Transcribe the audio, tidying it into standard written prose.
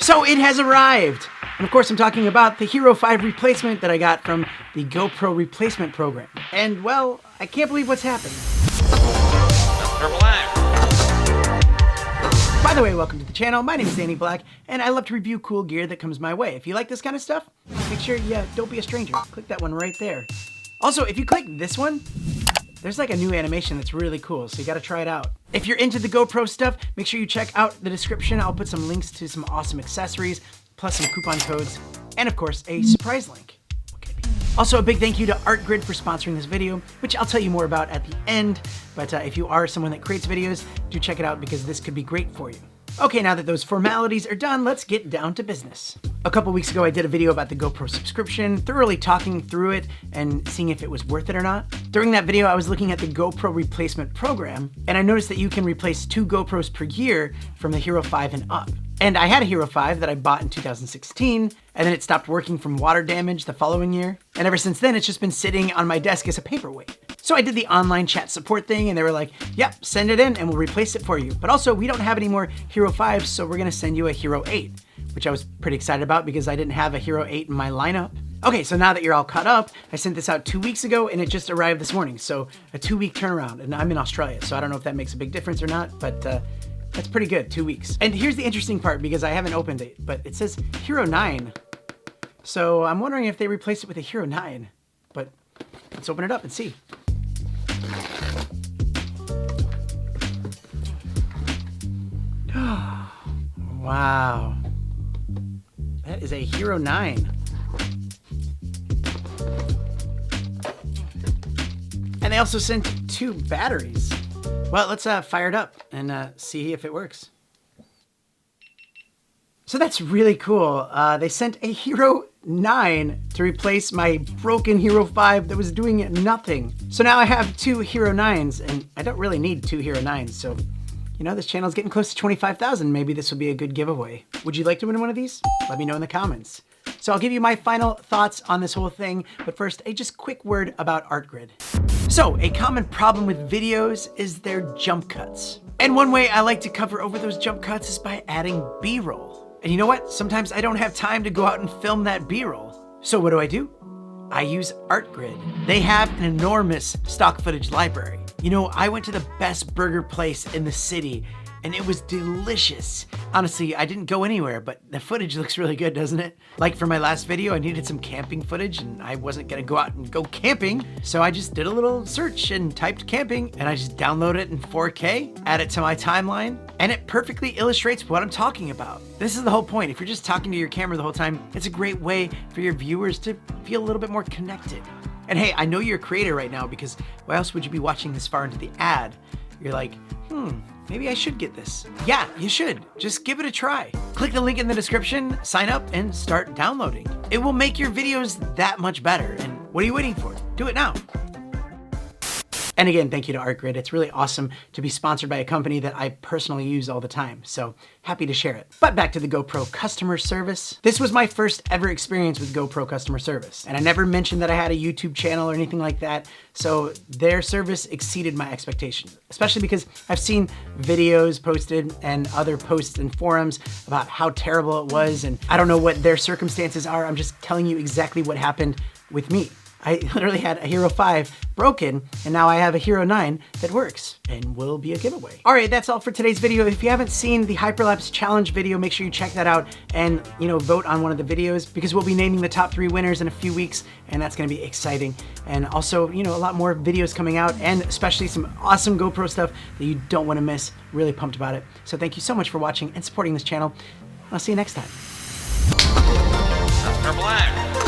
So it has arrived! And of course I'm talking about the Hero 5 replacement that I got from the GoPro replacement program. And well, I can't believe what's happened. By the way, welcome to the channel. My name is Danny Black, and I love to review cool gear that comes my way. If you like this kind of stuff, make sure you don't be a stranger. Click that one right there. Also, if you click this one, there's like a new animation that's really cool, so you gotta try it out. If you're into the GoPro stuff, make sure you check out the description. I'll put some links to some awesome accessories, plus some coupon codes, and of course, a surprise link. Also, a big thank you to Artgrid for sponsoring this video, which I'll tell you more about at the end. But if you are someone that creates videos, do check it out because this could be great for you. Okay, now that those formalities are done, let's get down to business. A couple weeks ago, I did a video about the GoPro Subscription, thoroughly talking through it and seeing if it was worth it or not. During that video, I was looking at the GoPro replacement program, and I noticed that you can replace 2 GoPros per year from the Hero 5 and up. And I had a Hero 5 that I bought in 2016, and then it stopped working from water damage the following year. And ever since then, it's just been sitting on my desk as a paperweight. So I did the online chat support thing, and they were like, yep, send it in and we'll replace it for you. But also, we don't have any more Hero 5s, so we're gonna send you a Hero 8, which I was pretty excited about because I didn't have a Hero 8 in my lineup. Okay, so now that you're all caught up, I sent this out 2 weeks ago and it just arrived this morning. So a 2-week turnaround, and I'm in Australia, so I don't know if that makes a big difference or not, but that's pretty good, 2 weeks. And here's the interesting part because I haven't opened it, but it says Hero 9. So I'm wondering if they replaced it with a Hero 9, but let's open it up and see. Wow, that is a Hero 9. And they also sent 2 batteries. Well, let's fire it up and see if it works. So that's really cool. They sent a Hero 9 to replace my broken Hero 5 that was doing nothing. So now I have 2 Hero 9s, and I don't really need 2 Hero 9s, so you know, this channel's getting close to 25,000. Maybe this will be a good giveaway. Would you like to win one of these? Let me know in the comments. So I'll give you my final thoughts on this whole thing, but first, a just quick word about Artgrid. So, a common problem with videos is their jump cuts. And one way I like to cover over those jump cuts is by adding B-roll. And you know what? Sometimes I don't have time to go out and film that B-roll. So what do? I use Artgrid. They have an enormous stock footage library. You know, I went to the best burger place in the city and it was delicious. Honestly, I didn't go anywhere, but the footage looks really good, doesn't it? Like for my last video, I needed some camping footage and I wasn't gonna go out and go camping. So I just did a little search and typed camping and I just downloaded it in 4K, add it to my timeline, and it perfectly illustrates what I'm talking about. This is the whole point. If you're just talking to your camera the whole time, it's a great way for your viewers to feel a little bit more connected. And hey, I know you're a creator right now because why else would you be watching this far into the ad? You're like, maybe I should get this. Yeah, you should. Just give it a try. Click the link in the description, sign up, and start downloading. It will make your videos that much better. And what are you waiting for? Do it now. And again, thank you to Artgrid. It's really awesome to be sponsored by a company that I personally use all the time, so happy to share it. But back to the GoPro customer service. This was my first ever experience with GoPro customer service, and I never mentioned that I had a YouTube channel or anything like that, so their service exceeded my expectations, especially because I've seen videos posted and other posts and forums about how terrible it was, and I don't know what their circumstances are. I'm just telling you exactly what happened with me. I literally had a Hero 5 broken, and now I have a Hero 9 that works and will be a giveaway. All right, that's all for today's video. If you haven't seen the Hyperlapse Challenge video, make sure you check that out and, you know, vote on one of the videos because we'll be naming the top 3 winners in a few weeks, and that's gonna be exciting. And also, you know, a lot more videos coming out, and especially some awesome GoPro stuff that you don't wanna miss. Really pumped about it. So thank you so much for watching and supporting this channel. I'll see you next time. Customer Black.